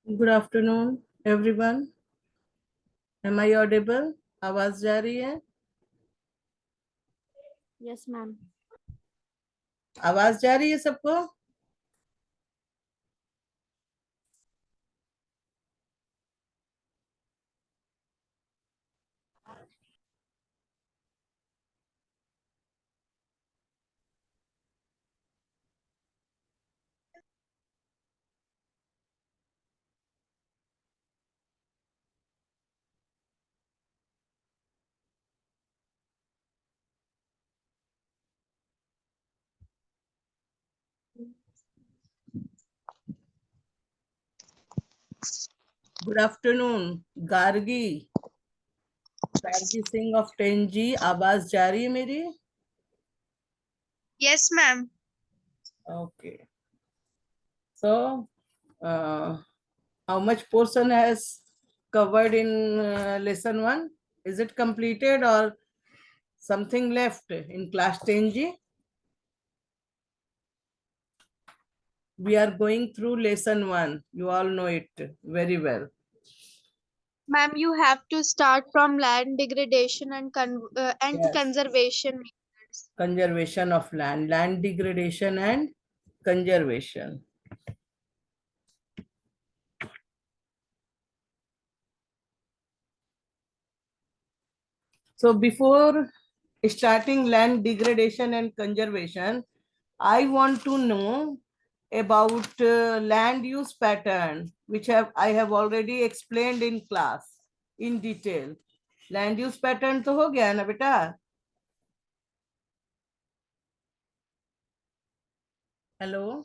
Good afternoon everyone. Am I audible? आवाज जा रही है? Yes ma'am. आवाज जा रही है सबको? Good afternoon Gargi. Gargi Singh of 10G। आवाज जा रही है मेरी? Yes, ma'am. Okay. So how much portion has covered in lesson 1? Is it completed or something left in class 10G? We are going through lesson 1. You all know it very well. Ma'am, you have to start from land degradation and Yes. conservation. Conservation of land, land degradation and conservation. So before starting land degradation and conservation, I want to know about land use pattern, which I have already explained in class in detail. Land use pattern तो हो गया ना बेटा? Hello,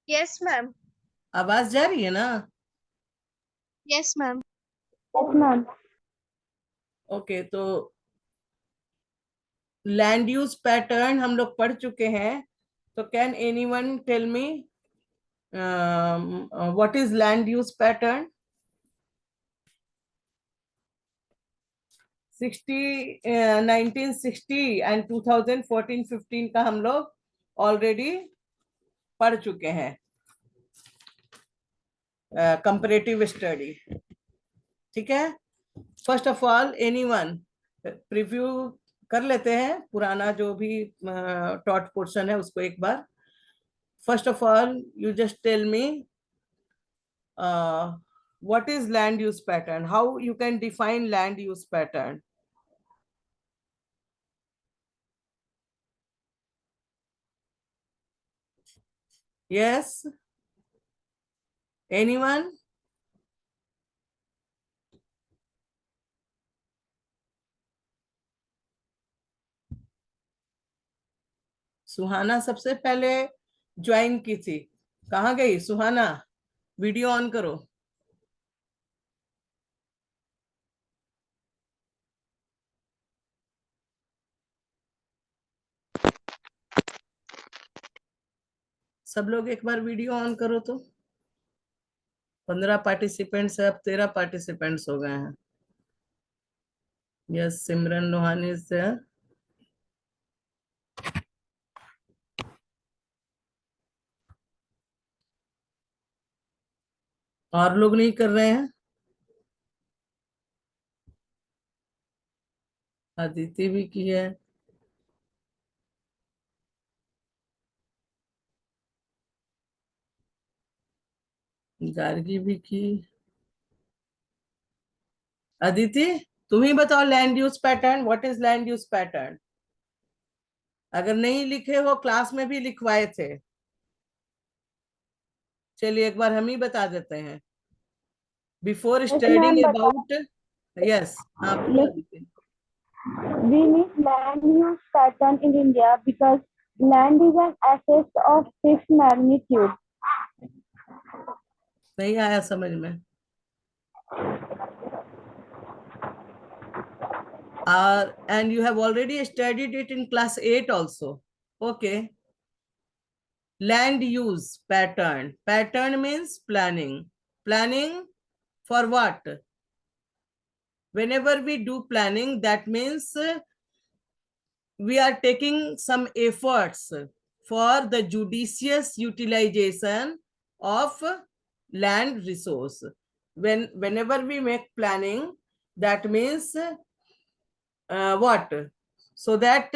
Yes, ma'am. आवाज जा रही है ना? Yes, ma'am. Yes ma'am. Okay, तो लैंड यूज पैटर्न हम लोग पढ़ चुके हैं। तो can anyone tell me what is land use pattern? 1960 and 2014-15 का हम लोग ऑलरेडी पढ़ चुके हैं, कंपैरेटिव स्टडी। ठीक है, first of all anyone preview कर लेते हैं पुराना जो भी टॉट पोर्शन है उसको एक बार। First of all you just tell me what is land use pattern, how you can define land use pattern? Yes, anyone? सुहाना सबसे पहले ज्वाइन की थी, कहाँ गई सुहाना? वीडियो ऑन करो। सब लोग एक बार वीडियो ऑन करो तो। 15 पार्टिसिपेंट्स है, अब 13 पार्टिसिपेंट्स हो गए हैं। यस, सिमरन लोहानी से। और लोग नहीं कर रहे हैं? अदिति भी की है। गार्गी भी की। अदिति, तुम ही बताओ land use pattern, what is land use pattern? अगर नहीं लिखे हो, क्लास में भी लिखवाए थे। चलिए एक बार हम ही बता देते हैं। बिफोर स्टडिंग अबाउट, यस, हाँ बोलो Aditi. We need land use pattern in India because land is an asset of fixed magnitude. नहीं आया समझ में? And you have already studied it in class 8 also. Okay. Land use pattern. Pattern means planning. Planning for what? Whenever we do planning, that means we are taking some efforts for the judicious utilization of land resource. Whenever we make planning, that means what? So that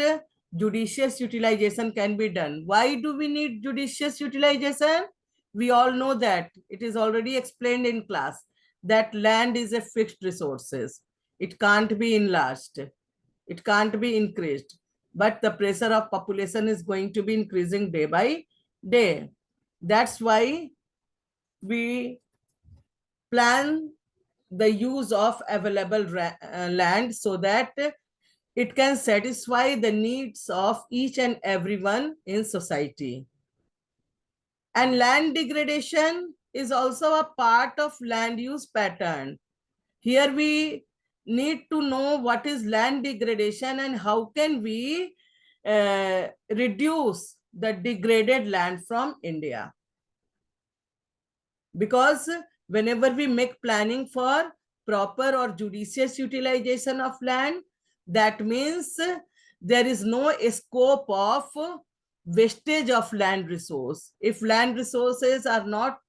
judicious utilization can be done. Why do we need judicious utilization? We all know that it is already explained in class that land is a fixed resources. It can't be enlarged. It can't be increased. But the pressure of population is going to be increasing day by day. That's why we plan the use of available land so that it can satisfy the needs of each and everyone in society. And land degradation is also a part of land use pattern. Here we need to know what is land degradation and how can we reduce the degraded land from India. Because whenever we make planning for proper or judicious utilization of land, that means there is no scope of wastage of land resource. If land resources are not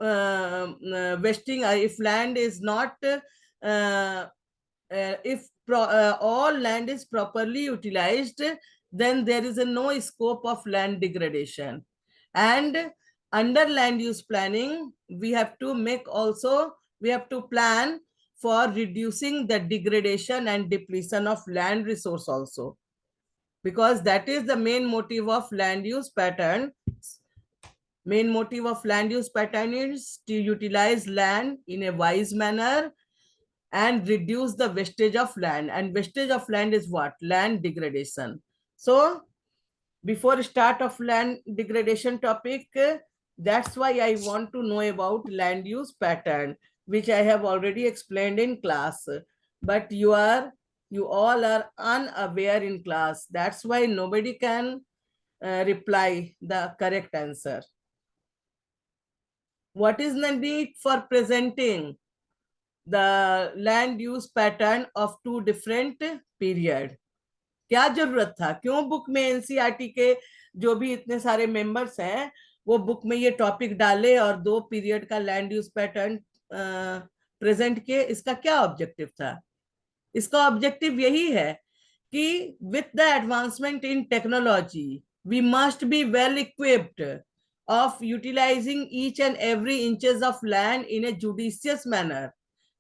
wasting, if land is not, if all land is properly utilized, then there is no scope of land degradation. And under land use planning, we have to plan for reducing the degradation and depletion of land resource also, because that is the main motive of land use pattern. Main motive of land use pattern is to utilize land in a wise manner and reduce the wastage of land. And wastage of land is what? Land degradation. So before start of land degradation topic, that's why I want to know about land use pattern, which I have already explained in class. But you all are unaware in class. That's why nobody can reply the correct answer. What is the need for presenting the land use pattern of two different period? क्या जरूरत था? क्यों book में NCERT के जो भी इतने सारे मेंबर्स हैं वो बुक में ये टॉपिक डाले और दो पीरियड का लैंड यूज पैटर्न प्रेजेंट किए? इसका क्या ऑब्जेक्टिव था? इसका ऑब्जेक्टिव यही है कि with the advancement in technology we must be well equipped of utilizing each and every inches of land in a judicious manner.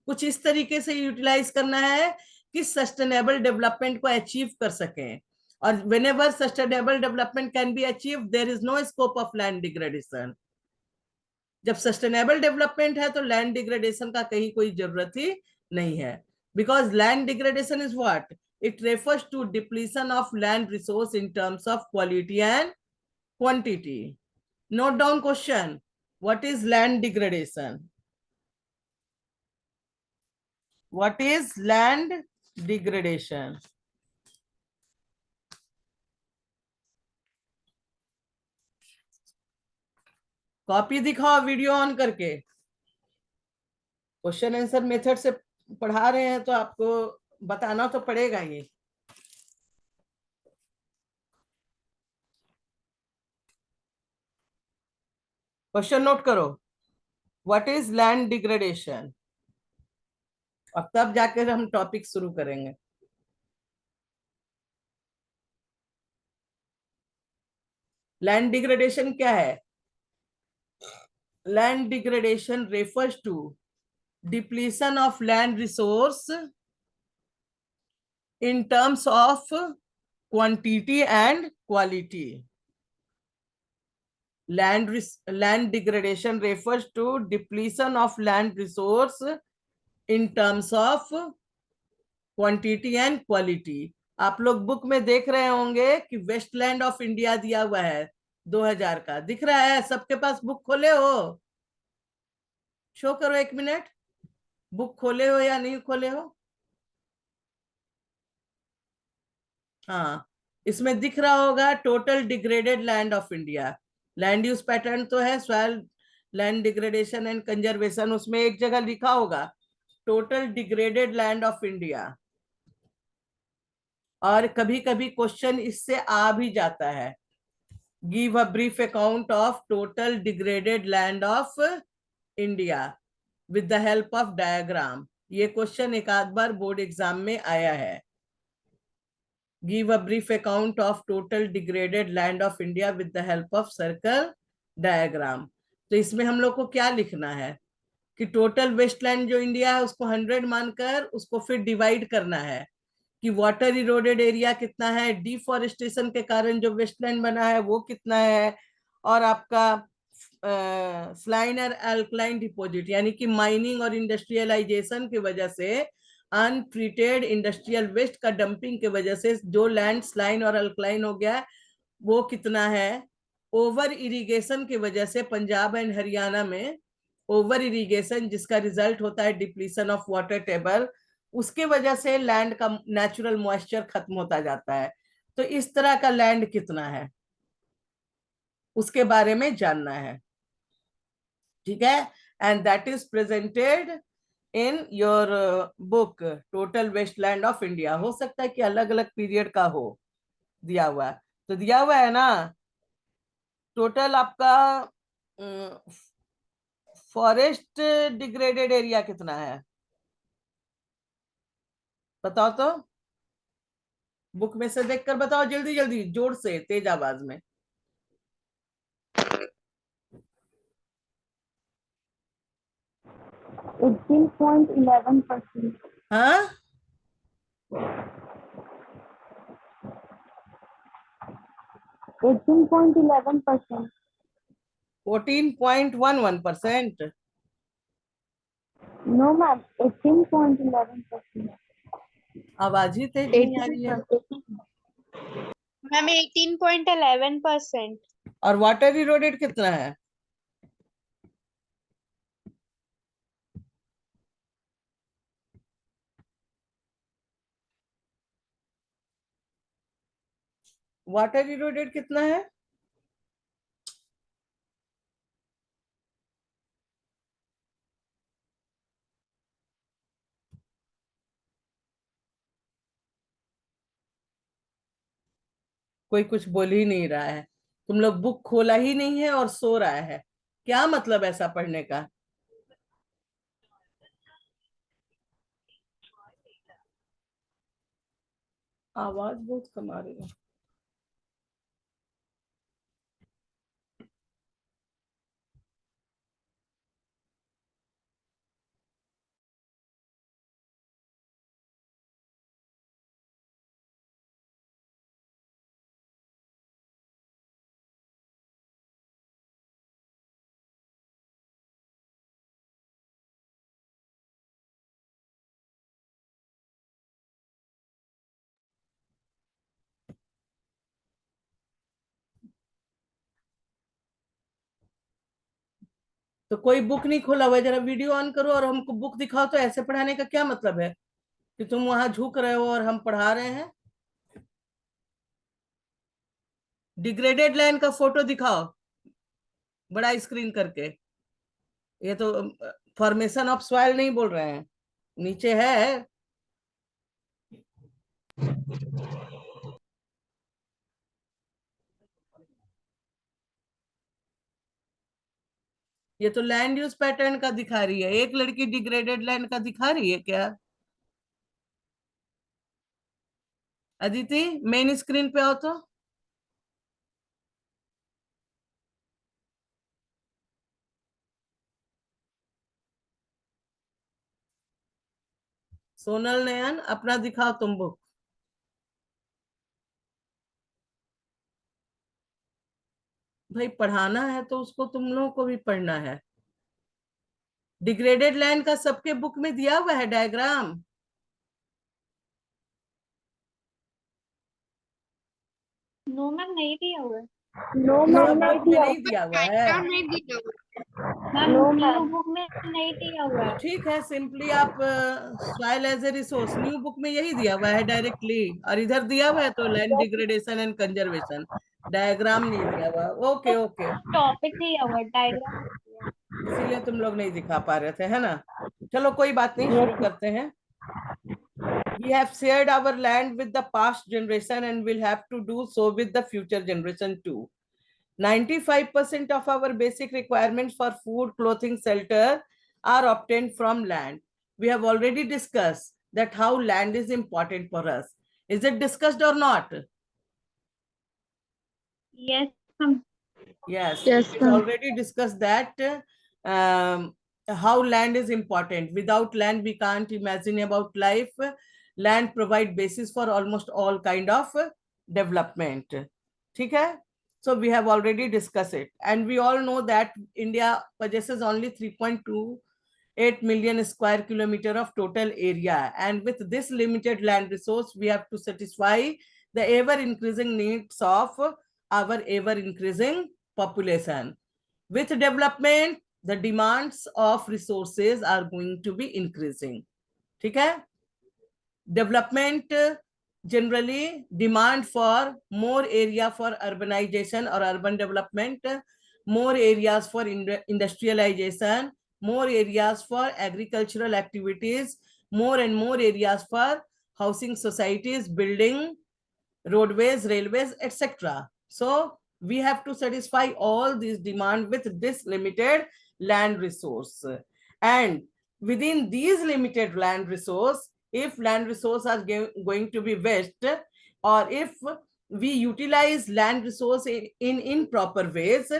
कुछ इस तरीके से यूटिलाइज करना है कि सस्टेनेबल डेवलपमेंट को अचीव कर सकें. और whenever sustainable development can be achieved, there is no scope of land degradation. जब सस्टेनेबल डेवलपमेंट है तो लैंड डिग्रेडेशन का कहीं कोई जरूरत ही नहीं है. Because land degradation is what? It refers to depletion of land resource in terms of quality and quantity. Note down question. What is land degradation? What is land degradation? Copy दिखाओ video on करके. Question answer method से पढ़ा रहे हैं तो आपको बताना तो पड़ेगा ही. क्वेश्चन नोट करो. What is land degradation? और तब जाकर हम टॉपिक शुरू करेंगे. लैंड डिग्रेडेशन क्या है? Land degradation refers to depletion of land resource in terms of quantity and quality. Land degradation refers to depletion of land resource in terms of quantity and quality. आप लोग book में देख रहे होंगे कि Westland of India दिया हुआ है 2000 का. दिख रहा है? सबके पास बुक खोले हो? शो करो 1 मिनट. बुक खोले हो या नहीं खोले हो? हाँ, इसमें दिख रहा होगा total degraded land of India. Land use pattern तो है soil land degradation and conservation. उसमें एक जगह लिखा होगा total degraded land of India. और कभी कभी क्वेश्चन इससे आ भी जाता है. Give a brief account of total degraded land of India with the help of diagram. ये क्वेश्चन एक आध बार बोर्ड एग्जाम में आया है। Give a brief account of total degraded land of India with the help of circle diagram. तो इसमें हम लोग को क्या लिखना है कि टोटल वेस्टलैंड जो इंडिया है उसको 100 मानकर उसको फिर डिवाइड करना है कि वाटर इरोडेड एरिया कितना है, डिफॉरेस्टेशन के कारण जो वेस्टलैंड बना है वो कितना है, और आपका स्लाइन और अल्कलाइन डिपॉजिट यानी कि माइनिंग और इंडस्ट्रियलाइजेशन की वजह से अनट्रीटेड इंडस्ट्रियल वेस्ट का डंपिंग की वजह से जो लैंड स्लाइन और अल्कलाइन हो गया वो कितना है। ओवर इरिगेशन की वजह से पंजाब एंड हरियाणा में ओवर इरिगेशन जिसका रिजल्ट होता है डिप्लीशन ऑफ वाटर टेबल, उसके वजह से लैंड का नेचुरल मॉइस्चर खत्म होता जाता है। तो इस तरह का लैंड कितना है उसके बारे में जानना है, ठीक है। And that is presented in your book total wasteland of India. हो सकता है कि अलग अलग पीरियड का हो दिया हुआ है, तो दिया हुआ है ना टोटल आपका फॉरेस्ट डिग्रेडेड एरिया कितना है बताओ तो, बुक में से देखकर बताओ जल्दी जल्दी जोर से तेज आवाज में। 18.11%. हाँ 18.11%. 14.11%। No, ma'am. 18.11%. आवाज ही तेज नहीं आ रही है। 18%. मैम 18.11%। और वाटर इरोडेड कितना है? वाटर इरोडेड कितना है? कोई कुछ बोल ही नहीं रहा है। तुम लोग बुक खोला ही नहीं है और सो रहा है। क्या मतलब ऐसा पढ़ने का? आवाज बहुत कम आ रही है। तो कोई बुक नहीं खोला हुआ है, जरा वीडियो ऑन करो और हमको बुक दिखाओ। तो ऐसे पढ़ाने का क्या मतलब है कि तुम वहां झुक रहे हो और हम पढ़ा रहे हैं? डिग्रेडेड लैंड का फोटो दिखाओ बड़ा स्क्रीन करके। ये तो फॉर्मेशन ऑफ सॉइल नहीं बोल रहे हैं, नीचे है। ये तो लैंड यूज पैटर्न का दिखा रही है। एक लड़की डिग्रेडेड लैंड का दिखा रही है क्या? अदिति मेन स्क्रीन पे आओ तो। सोनल नयन अपना दिखाओ तुम बुक। भाई पढ़ाना है तो उसको तुम लोगों को भी पढ़ना है। डिग्रेडेड लैंड का सबके बुक में दिया हुआ है डायग्राम। नो मैम नहीं दिया हुआ है। No, सब ma'am. बुक में नहीं दिया हुआ है। डायग्राम नहीं दिया हुआ है। Ma'am No, new ma'am. Book में नहीं दिया हुआ तो है। ठीक है, सिंपली आप soil as a resource new book में यही दिया हुआ है डायरेक्टली, और इधर दिया हुआ है तो land degradation and conservation. Diagram नहीं दिया हुआ। ओके ओके, टॉपिक दिया हुआ है, डायग्राम। इसीलिए तुम लोग नहीं दिखा पा रहे थे, है ना। चलो कोई बात नहीं, शुरू करते हैं। We have shared our land with the past generation and will have to do so with the future generation too. 95% of our basic requirements for food, clothing, shelter are obtained from land. We have already discussed that how land is important for us. Is it discussed or not? Yes, ma'am. Yes, Yes, it is ma'am. already discussed that how land is important. Without land, we can't imagine about life. Land provide basis for almost all kind of development. ठीक है? So we have already discussed it, and we all know that India possesses only 3.28 million square kilometer of total area, and with this limited land resource, we have to satisfy the ever increasing needs of our ever increasing population. With development, the demands of resources are going to be increasing. ठीक है? Development generally demand for more area for urbanization or urban development, more areas for industrialization, more areas for agricultural activities, more and more areas for housing societies, building roadways, railways, etc. So we have to satisfy all these demand with this limited land resource. And within these limited land resource, if land resource are going to be waste, or if we utilize land resource in improper ways,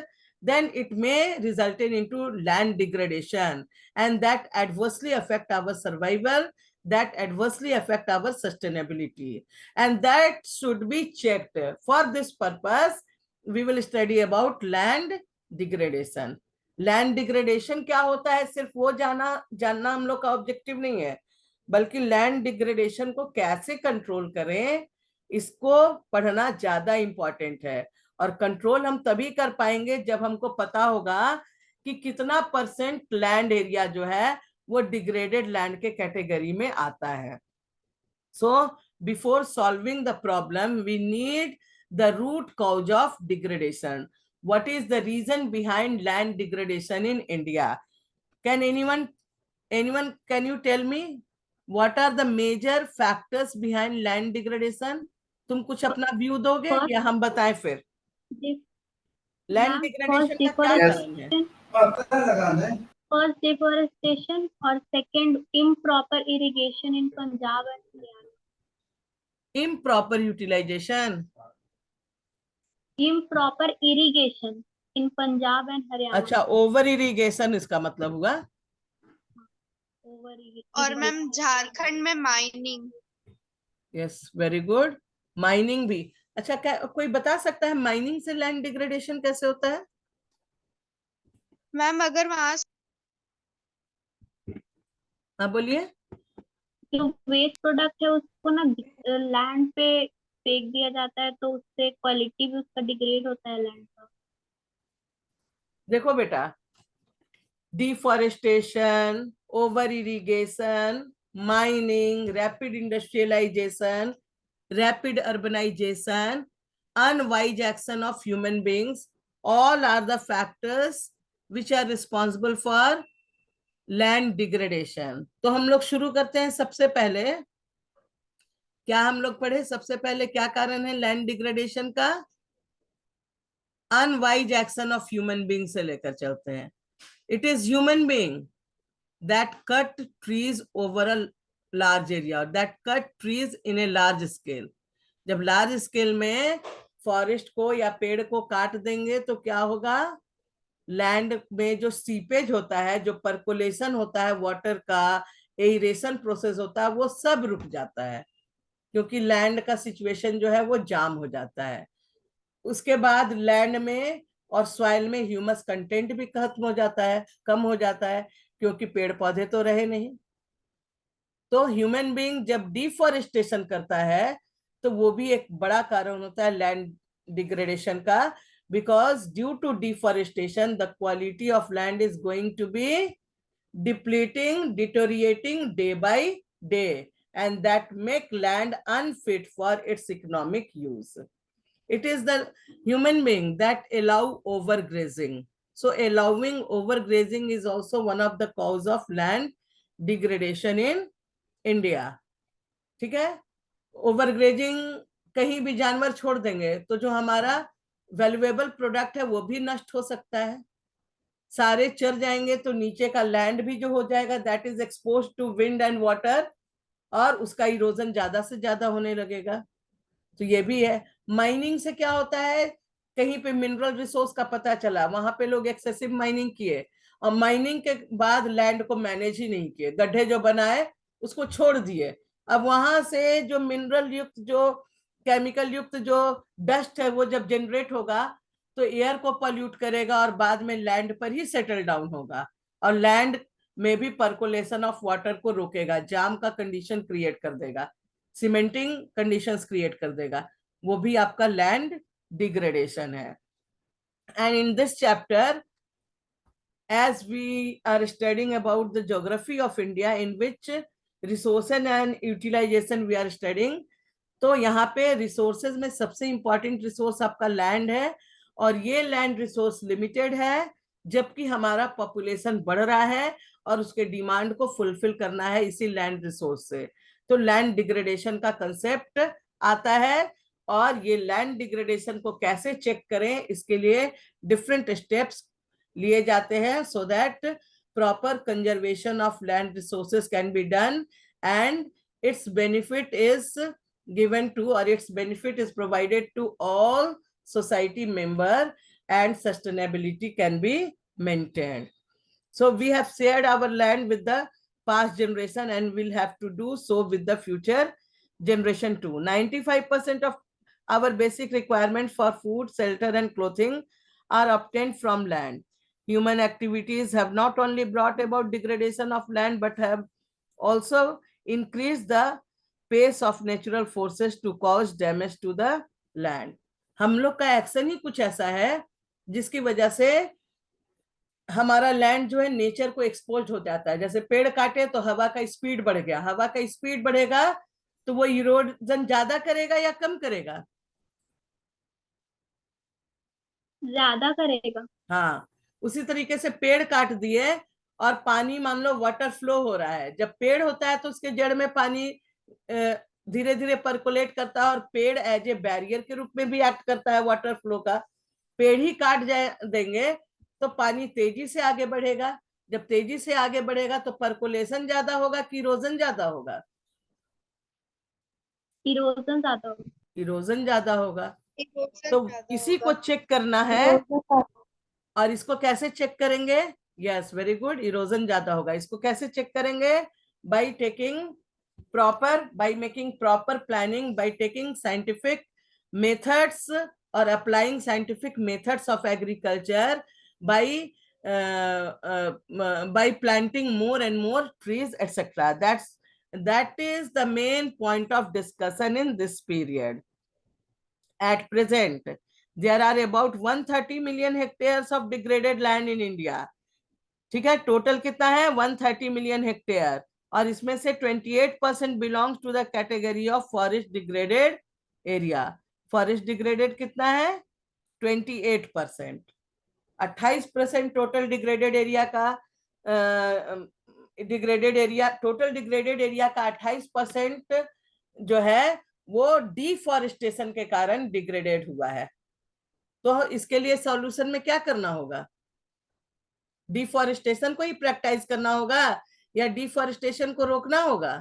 then it may result into land degradation, and that adversely affect our survival, that adversely affect our sustainability, and that should be checked. For this purpose, we will study about land degradation. Land degradation क्या होता है, सिर्फ वो जानना हम लोग का objective नहीं है, बल्कि लैंड डिग्रेडेशन को कैसे कंट्रोल करें, इसको पढ़ना ज्यादा इंपॉर्टेंट है. और कंट्रोल हम तभी कर पाएंगे जब हमको पता होगा कि कितना परसेंट लैंड एरिया जो है वो डिग्रेडेड लैंड के कैटेगरी में आता है. So before solving the problem, we need the root cause of degradation. What is the reason behind land degradation in India? Can anyone can you tell me what are the major factors behind land degradation? तुम कुछ अपना view दोगे या हम बताएं फिर? Land degradation का क्या कारण है? First deforestation or second improper irrigation in Punjab and Haryana. Improper utilization. Improper irrigation in Punjab and Haryana. अच्छा, ओवर इरिगेशन इसका मतलब हुआ. और मैम झारखंड में mining. Yes, very good. Mining भी. अच्छा, क्या कोई बता सकता है माइनिंग से लैंड डिग्रेडेशन कैसे होता है? मैम अगर वहां हाँ बोलिए. जो वेस्ट प्रोडक्ट है उसको ना लैंड पे फेंक दिया जाता है, तो उससे क्वालिटी भी उसका डिग्रेड होता है लैंड का. देखो बेटा, deforestation, over irrigation, mining, rapid industrialisation, rapid urbanization, unwise action of human beings, all are the factors which are responsible for land degradation. तो हम लोग शुरू करते हैं. सबसे पहले क्या हम लोग पढ़े? सबसे पहले क्या कारण है लैंड डिग्रेडेशन का? Unwise action of human being से लेकर चलते हैं. It is human being that cut trees over a large area, that cut trees in a large scale. जब लार्ज स्केल में फॉरेस्ट को या पेड़ को काट देंगे तो क्या होगा? लैंड में जो सीपेज होता है, जो पर्कुलेशन होता है वाटर का, एरेशन प्रोसेस होता है, वो सब रुक जाता है, क्योंकि लैंड का सिचुएशन जो है वो जाम हो जाता है. उसके बाद लैंड में और सॉइल में ह्यूमस कंटेंट भी खत्म हो जाता है, कम हो जाता है, क्योंकि पेड़ पौधे तो रहे नहीं. तो ह्यूमन बीइंग जब डिफॉरेस्टेशन करता है तो वो भी एक बड़ा कारण होता है लैंड डिग्रेडेशन का, because due to deforestation the quality of land is going to be depleting, deteriorating day by day, and that make land unfit for its economic use. It is the human being that allow overgrazing. So allowing overgrazing is also one of the cause of land degradation in India. ठीक है? Overgrazing, कहीं भी जानवर छोड़ देंगे तो जो हमारा वैल्यूएबल प्रोडक्ट है वो भी नष्ट हो सकता है। सारे चर जाएंगे तो नीचे का लैंड भी जो हो जाएगा, that is expose to wind and water, और उसका इरोजन ज्यादा से ज्यादा होने लगेगा। तो ये भी है। माइनिंग से क्या होता है, कहीं पे मिनरल रिसोर्स का पता चला, वहां पे लोग एक्सेसिव माइनिंग किए, और माइनिंग के बाद लैंड को मैनेज ही नहीं किए, गड्ढे जो बनाए उसको छोड़ दिए। अब वहां से जो मिनरल युक्त, जो केमिकल युक्त जो डस्ट है, वो जब जनरेट होगा तो एयर को पॉल्यूट करेगा और बाद में लैंड पर ही सेटल डाउन होगा, और लैंड में भी पर्कुलेशन ऑफ वाटर को रोकेगा, जाम का कंडीशन क्रिएट कर देगा, सीमेंटिंग कंडीशंस क्रिएट कर देगा, वो भी आपका लैंड डिग्रेडेशन है। And in this chapter, as we are studying about the geography of India, in which resources and utilization we are studying, तो यहाँ पे रिसोर्सेज में सबसे इंपॉर्टेंट रिसोर्स आपका लैंड है, और ये लैंड रिसोर्स लिमिटेड है, जबकि हमारा पॉपुलेशन बढ़ रहा है और उसके डिमांड को फुलफिल करना है इसी लैंड रिसोर्स से। तो लैंड डिग्रेडेशन का कंसेप्ट आता है, और ये लैंड डिग्रेडेशन को कैसे चेक करें, इसके लिए डिफरेंट स्टेप्स लिए जाते हैं, so that proper conservation of land resources can be done, and its benefit is given to, or its benefit is provided to all society member, and sustainability can be maintained. So we have shared our land with the past generation, and will have to do so with the future generation too. 95% of our basic requirement for food, shelter and clothing are obtained from land. Human activities have not only brought about degradation of land, but have also increased the pace of natural forces to cause damage to the land. हम लोग का action ही कुछ ऐसा है जिसकी वजह से हमारा लैंड जो है नेचर को एक्सपोज हो जाता है। जैसे पेड़ काटे तो हवा का स्पीड बढ़ गया, हवा का स्पीड बढ़ेगा तो वो इरोजन ज्यादा करेगा या कम करेगा? ज्यादा करेगा। हाँ, उसी तरीके से पेड़ काट दिए और पानी मान लो वाटर फ्लो हो रहा है, जब पेड़ होता है तो उसके जड़ में पानी धीरे धीरे पर्कुलेट करता है, और पेड़ एज ए बैरियर के रूप में भी एक्ट करता है वाटर फ्लो का। पेड़ ही काट देंगे तो पानी तेजी से आगे बढ़ेगा, जब तेजी से आगे बढ़ेगा तो पर्कुलेशन ज्यादा होगा कि इरोजन ज्यादा होगा? इरोजन ज्यादा होगा। इरोजन ज्यादा होगा। Erosion तो ज्यादा इसी होगा। को चेक करना है, और इसको कैसे चेक करेंगे? यस, वेरी गुड, इरोजन ज्यादा होगा। इसको कैसे चेक करेंगे? By taking proper, by making proper planning, by taking scientific methods और applying scientific methods of agriculture, by planting more and more trees, etc. That is the main point of discussion in this period. At present, there are about 130 million hectares of degraded land in India. ठीक है, total कितना है? 130 million hectare, और इसमें से 28% belongs to the category of forest degraded area. Forest degraded कितना है? 28%। 28% total degraded area का, degraded area, total degraded area का 28% जो है वो डिफॉरेस्टेशन के कारण डिग्रेडेड हुआ है। तो इसके लिए सॉल्यूशन में क्या करना होगा? डिफॉरेस्टेशन को ही प्रैक्टिस करना होगा या डिफॉरेस्टेशन को रोकना होगा?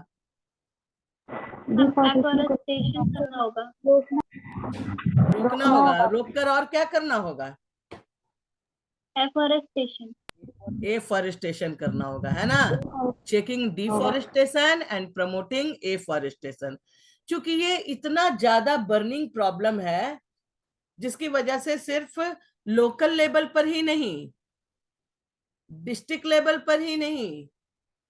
एफोरेस्टेशन करना होगा। रोकना होगा। रोककर और क्या करना होगा? एफोरेस्टेशन। एफॉरेस्टेशन करना होगा, है ना? Checking deforestation and promoting afforestation. क्योंकि ये इतना ज्यादा बर्निंग प्रॉब्लम है जिसकी वजह से सिर्फ लोकल लेवल पर ही नहीं, डिस्ट्रिक्ट लेवल पर ही नहीं,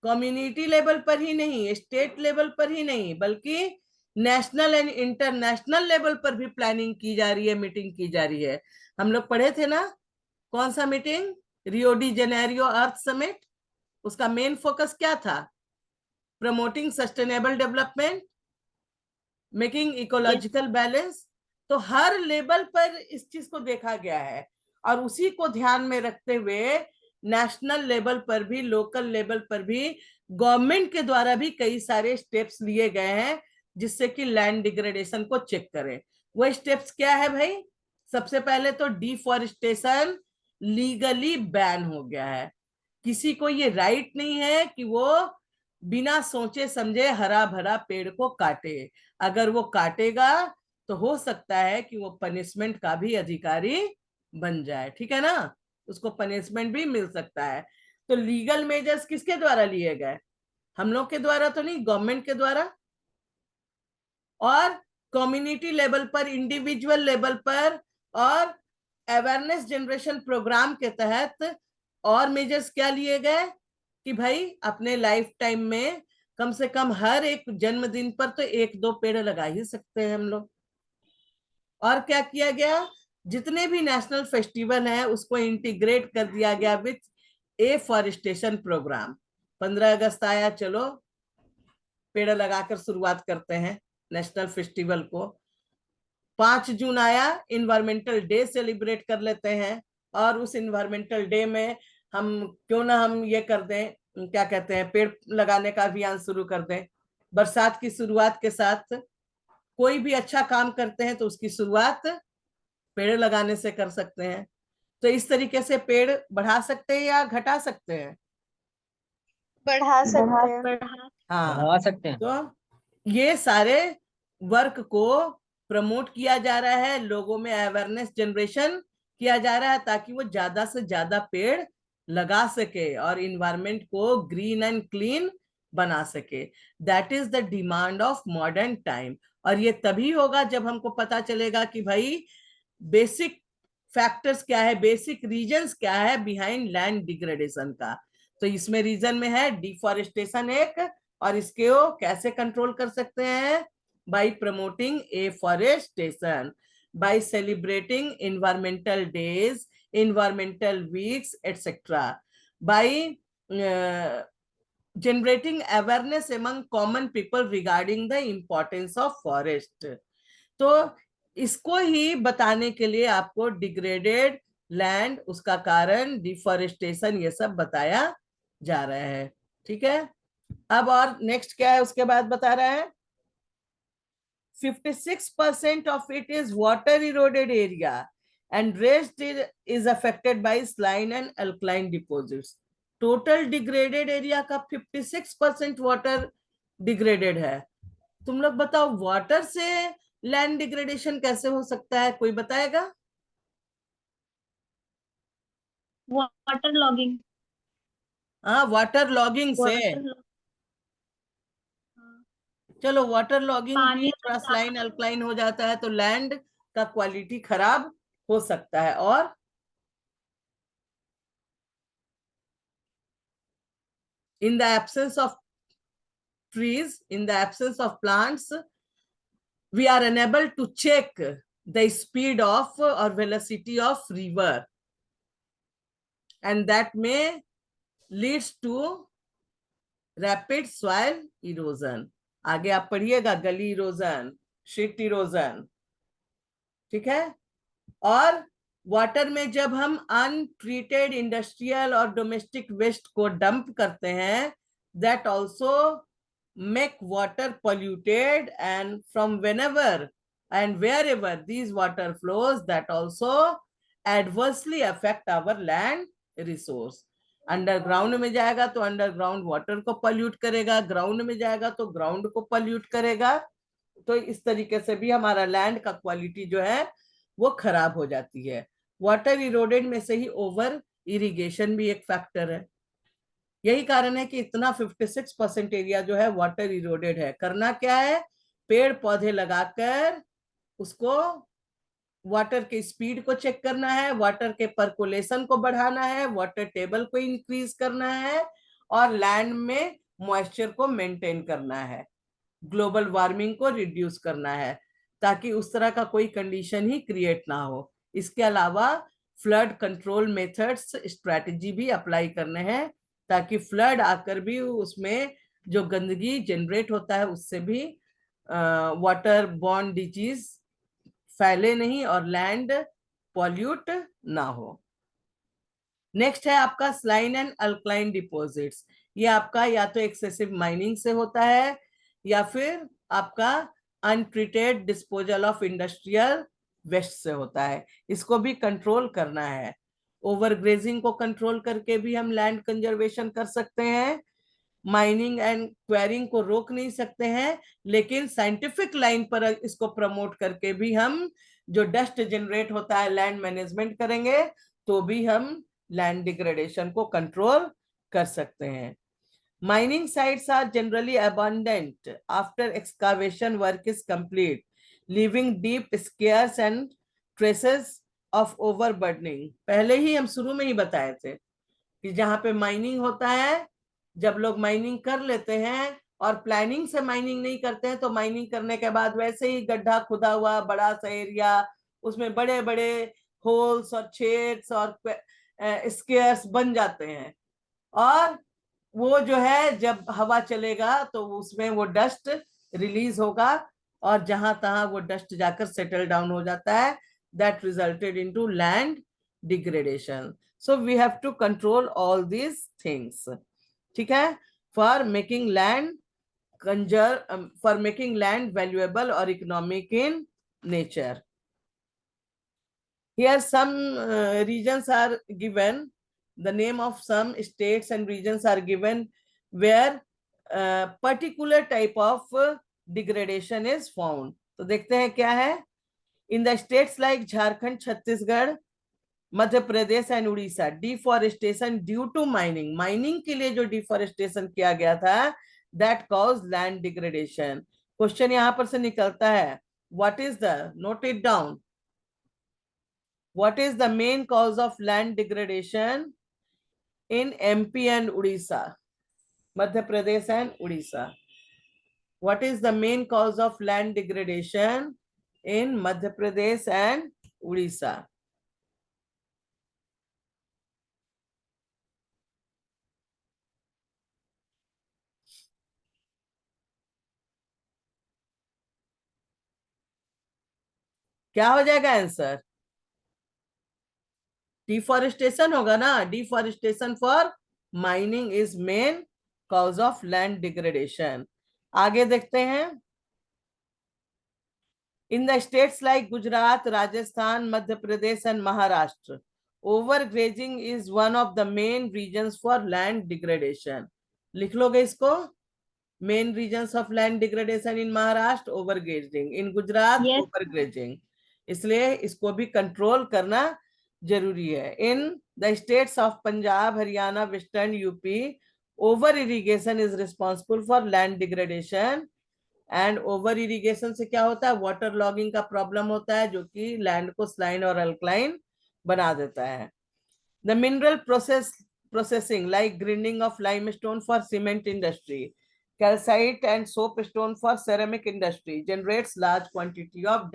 कम्युनिटी लेवल पर ही नहीं, स्टेट लेवल पर ही नहीं, बल्कि नेशनल एंड इंटरनेशनल लेवल पर भी प्लानिंग की जा रही है, मीटिंग की जा रही है। हम लोग पढ़े थे ना, कौन सा मीटिंग? रियो डी जेनेरियो अर्थ समिट। उसका मेन फोकस क्या था? Promoting sustainable development, making ecological balance. तो हर लेवल पर इस चीज को देखा गया है, और उसी को ध्यान में रखते हुए नेशनल लेवल पर भी, लोकल लेवल पर भी गवर्नमेंट के द्वारा भी कई सारे स्टेप्स लिए गए हैं जिससे कि लैंड डिग्रेडेशन को चेक करें। वो स्टेप्स क्या है भाई? सबसे पहले तो डिफॉरेस्टेशन लीगली बैन हो गया है। किसी को ये राइट नहीं है कि वो बिना सोचे समझे हरा भरा पेड़ को काटे। अगर वो काटेगा तो हो सकता है कि वो पनिशमेंट का भी अधिकारी बन जाए, ठीक है ना, उसको पनिशमेंट भी मिल सकता है। तो लीगल मेजर्स किसके द्वारा लिए गए? हम लोग के द्वारा तो नहीं, गवर्नमेंट के द्वारा। और कम्युनिटी लेवल पर, इंडिविजुअल लेवल पर और अवेयरनेस जनरेशन प्रोग्राम के तहत और मेजर्स क्या लिए गए कि भाई अपने लाइफ टाइम में कम से कम हर एक जन्मदिन पर तो 1-2 पेड़ लगा ही सकते हैं हम लोग। और क्या किया गया, जितने भी नेशनल फेस्टिवल हैं उसको इंटीग्रेट कर दिया गया विथ एफॉरेस्टेशन प्रोग्राम। 15 अगस्त आया, चलो पेड़ लगाकर शुरुआत करते हैं नेशनल फेस्टिवल को। 5 जून आया, इन्वायरमेंटल डे सेलिब्रेट कर लेते हैं। और उस इन्वायरमेंटल डे में हम क्यों ना हम ये कर दें, क्या कहते हैं, पेड़ लगाने का अभियान शुरू कर दें। बरसात की शुरुआत के साथ कोई भी अच्छा काम करते हैं तो उसकी शुरुआत पेड़ लगाने से कर सकते हैं। तो इस तरीके से पेड़ बढ़ा सकते हैं या घटा सकते हैं? बढ़ा सकते हैं। हाँ, बढ़ा सकते हैं। तो ये सारे वर्क को प्रमोट किया जा रहा है, लोगों में अवेयरनेस जनरेशन किया जा रहा है ताकि वो ज्यादा से ज्यादा पेड़ लगा सके और इन्वायरमेंट को ग्रीन एंड क्लीन बना सके। That is the demand of modern time. और ये तभी होगा जब हमको पता चलेगा कि भाई बेसिक फैक्टर्स क्या है, बेसिक रीजंस क्या है बिहाइंड लैंड डिग्रेडेशन का। तो इसमें रीजन में है डिफॉरेस्टेशन एक, और इसके वो कैसे कंट्रोल कर सकते हैं? By promoting afforestation, by celebrating environmental days, environmental weeks etcetera, by generating awareness among common people regarding the importance of forest। तो इसको ही बताने के लिए आपको डिग्रेडेड लैंड, उसका कारण, डिफॉरेस्टेशन, ये सब बताया जा रहा है, ठीक है। अब और नेक्स्ट क्या है उसके बाद बता रहा है, 56% of it is water eroded area and rest is affected by saline and alkaline deposits। Total degraded area का 56% वाटर डिग्रेडेड है। तुम लोग बताओ वाटर से लैंड डिग्रेडेशन कैसे हो सकता है, कोई बताएगा? Water logging. हाँ, वाटर लॉगिंग से। चलो वाटर लॉगिंग भी पानी थोड़ा स्लाइन अल्कलाइन हो जाता है तो लैंड का क्वालिटी खराब हो सकता है। और in the absence of trees, in the absence of plants, we are unable to check the speed of or velocity of river, and that may leads to rapid soil erosion। आगे आप पढ़िएगा, गली erosion, sheet erosion, ठीक है। और water में जब हम अनट्रीटेड इंडस्ट्रियल और डोमेस्टिक वेस्ट को डंप करते हैं, that also make water polluted, and from whenever and wherever these water flows, that also adversely affect our land resource। Underground में जाएगा तो अंडरग्राउंड वाटर को पॉल्यूट करेगा, ग्राउंड में जाएगा तो ग्राउंड को पॉल्यूट करेगा। तो इस तरीके से भी हमारा लैंड का क्वालिटी जो है वो खराब हो जाती है। वाटर इरोडेड में से ही ओवर इरिगेशन भी एक फैक्टर है। यही कारण है कि इतना 56% एरिया जो है वाटर इरोडेड है। करना क्या है, पेड़ पौधे लगाकर उसको वाटर के स्पीड को चेक करना है, वाटर के पर्कुलेशन को बढ़ाना है, वाटर टेबल को इंक्रीज करना है और लैंड में मॉइस्चर को मेंटेन करना है, ग्लोबल वार्मिंग को रिड्यूस करना है ताकि उस तरह का कोई कंडीशन ही क्रिएट ना हो। इसके अलावा फ्लड कंट्रोल मेथड्स, स्ट्रेटजी भी अप्लाई करने हैं ताकि फ्लड आकर भी उसमें जो गंदगी जनरेट होता है उससे भी वाटर बॉर्न डिजीज फैले नहीं और लैंड पॉल्यूट ना हो। नेक्स्ट है आपका स्लाइन एंड अल्कलाइन डिपॉजिट्स। ये आपका या तो एक्सेसिव माइनिंग से होता है या फिर आपका untreated disposal of industrial waste से होता है, इसको भी कंट्रोल करना है। ओवर ग्रेजिंग को कंट्रोल करके भी हम लैंड कंजर्वेशन कर सकते हैं। माइनिंग एंड क्वेरिंग को रोक नहीं सकते हैं, लेकिन साइंटिफिक लाइन पर इसको प्रमोट करके भी हम जो डस्ट जनरेट होता है लैंड मैनेजमेंट करेंगे तो भी हम लैंड डिग्रेडेशन को कंट्रोल कर सकते हैं। Mining sites are generally abundant after excavation work is complete, leaving deep scars and traces of overburdening. पहले ही हम शुरू में ही बताए थे कि जहां पे माइनिंग होता है, जब लोग माइनिंग कर लेते हैं और प्लानिंग से माइनिंग नहीं करते हैं तो माइनिंग करने के बाद वैसे ही गड्ढा खुदा हुआ बड़ा सा एरिया, उसमें बड़े बड़े होल्स और छेद्स और स्केयर्स बन जाते हैं, और वो जो है जब हवा चलेगा तो उसमें वो डस्ट रिलीज होगा और जहां तहां वो डस्ट जाकर सेटल डाउन हो जाता है, that resulted into land degradation. So we have to control all these things, ठीक है, for making land for making land valuable और economic in nature. Here some regions are given, the name of some states and regions are given where particular type of degradation is found. तो देखते हैं क्या है। In the states like Jharkhand, Chhattisgarh, Madhya Pradesh and Orissa, deforestation due to mining, mining के लिए जो deforestation किया गया था that cause land degradation. Question यहां पर से निकलता है, what is the, note it down, what is the main cause of land degradation in MP and Odisha, Madhya Pradesh and Odisha? What is the main cause of land degradation in Madhya Pradesh and Odisha? क्या हो जाएगा answer? Deforestation होगा ना, deforestation for mining is main cause of land degradation. आगे देखते हैं। In the states like Gujarat, Rajasthan, Madhya Pradesh and Maharashtra, overgrazing is one of the main reasons for land degradation. लिख लोगे इसको, main reasons of land degradation in Maharashtra, overgrazing, in Gujarat, Yes. overgrazing. इसलिए इसको भी control करना जरूरी है। In the states of Punjab, Haryana, Western UP, over irrigation is responsible for land degradation. And over irrigation से क्या होता है, वाटर लॉगिंग का प्रॉब्लम होता है जो कि लैंड को स्लाइन और अल्कलाइन बना देता है। The mineral processing like grinding of limestone for cement industry, calcite and soap stone for ceramic industry generates large quantity of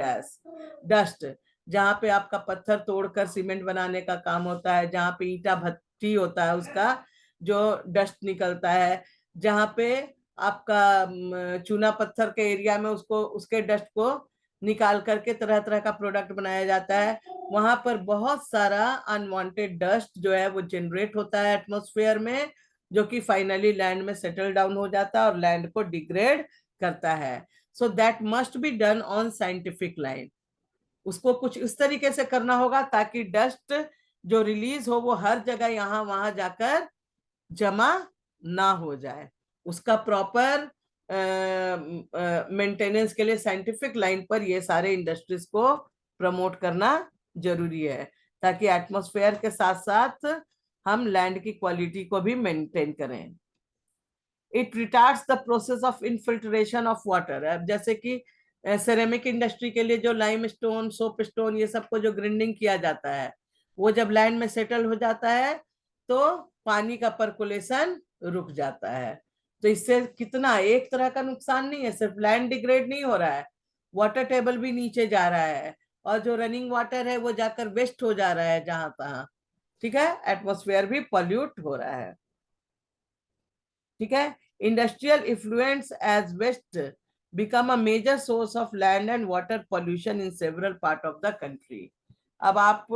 dust. जहां पे आपका पत्थर तोड़कर सीमेंट बनाने का काम होता है, जहां पे ईंटा भट्टी होता है उसका जो डस्ट निकलता है, जहां पे आपका चूना पत्थर के एरिया में उसको उसके डस्ट को निकाल करके तरह तरह का प्रोडक्ट बनाया जाता है, वहां पर बहुत सारा अनवांटेड डस्ट जो है वो जनरेट होता है एटमॉस्फेयर में, जो कि फाइनली लैंड में सेटल डाउन हो जाता है और लैंड को डिग्रेड करता है। So that must be done on scientific line. उसको कुछ इस तरीके से करना होगा ताकि डस्ट जो रिलीज हो वो हर जगह यहाँ वहां जाकर जमा ना हो जाए। उसका प्रॉपर मेंटेनेंस के लिए साइंटिफिक लाइन पर ये सारे इंडस्ट्रीज को प्रमोट करना जरूरी है, ताकि एटमॉस्फेयर के साथ साथ हम लैंड की क्वालिटी को भी मेंटेन करें। It retards the process of infiltration of water. अब जैसे कि सेरेमिक इंडस्ट्री के लिए जो लाइम स्टोन, सोप स्टोन, ये सबको जो ग्राइंडिंग किया जाता है, वो जब लैंड में सेटल हो जाता है तो पानी का पर्कुलेशन रुक जाता है। तो इससे कितना, एक तरह का नुकसान नहीं है, सिर्फ लैंड डिग्रेड नहीं हो रहा है, वाटर टेबल भी नीचे जा रहा है और जो रनिंग वाटर है वो जाकर वेस्ट हो जा रहा है जहां तहां, ठीक है, एटमॉस्फेयर भी पॉल्यूट हो रहा है, ठीक है। Industrial influence as waste become a major source of land and water pollution in several part of the country. अब आप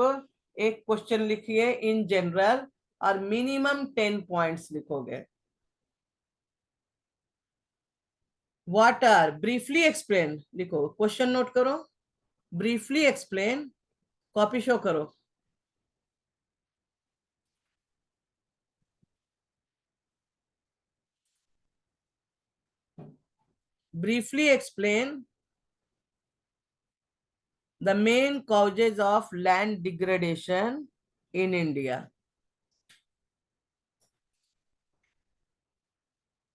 एक क्वेश्चन लिखिए इन जनरल और मिनिमम 10 पॉइंट्स लिखोगे। वाटर ब्रीफली एक्सप्लेन लिखो, क्वेश्चन नोट करो। ब्रीफली एक्सप्लेन, कॉपी शो करो। Briefly explain the main causes of land degradation in India.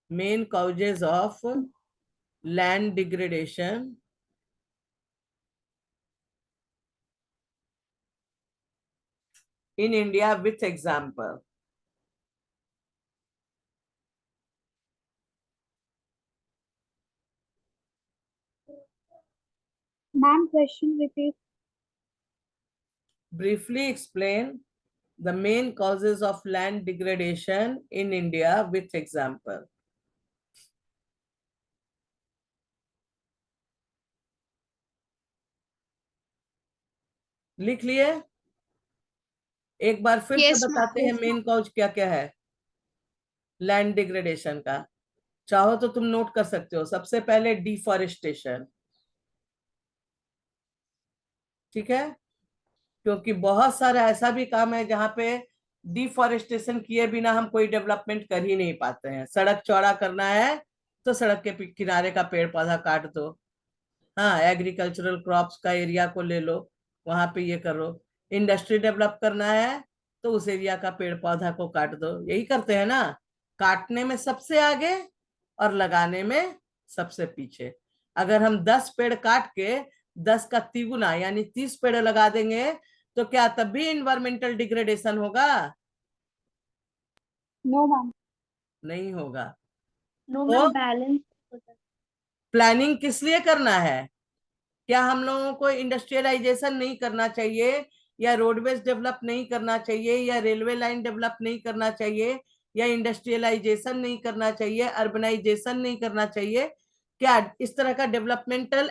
Main causes of land degradation in India with example. Ma'am, question repeat. Briefly explain the main causes of land degradation in India with example. लिख लिए? एक बार फिर से Yes, ma'am. बताते हैं main cause क्या क्या है लैंड डिग्रेडेशन का। चाहो तो तुम नोट कर सकते हो। सबसे पहले डिफॉरेस्टेशन, ठीक है, क्योंकि बहुत सारा ऐसा भी काम है जहां पे डिफॉरेस्टेशन किए बिना हम कोई डेवलपमेंट कर ही नहीं पाते हैं। सड़क चौड़ा करना है तो सड़क के किनारे का पेड़ पौधा काट दो। हाँ, एग्रीकल्चरल क्रॉप्स का एरिया को ले लो, वहां पे ये करो। इंडस्ट्री डेवलप करना है तो उस एरिया का पेड़ पौधा को काट दो। यही करते हैं ना, काटने में सबसे आगे और लगाने में सबसे पीछे। अगर हम 10 पेड़ काट के 10 का तिगुना यानी 30 पेड़ लगा देंगे तो क्या तब भी इन्वायरमेंटल डिग्रेडेशन होगा? No, ma'am. नहीं होगा। No, तो ma'am. Balance होता है। प्लानिंग किस लिए करना है? क्या हम लोगों को इंडस्ट्रियलाइजेशन नहीं करना चाहिए, या रोडवेज डेवलप नहीं करना चाहिए, या रेलवे लाइन डेवलप नहीं करना चाहिए, या इंडस्ट्रियलाइजेशन नहीं करना चाहिए, अर्बनाइजेशन नहीं करना चाहिए? क्या इस तरह का डेवलपमेंटल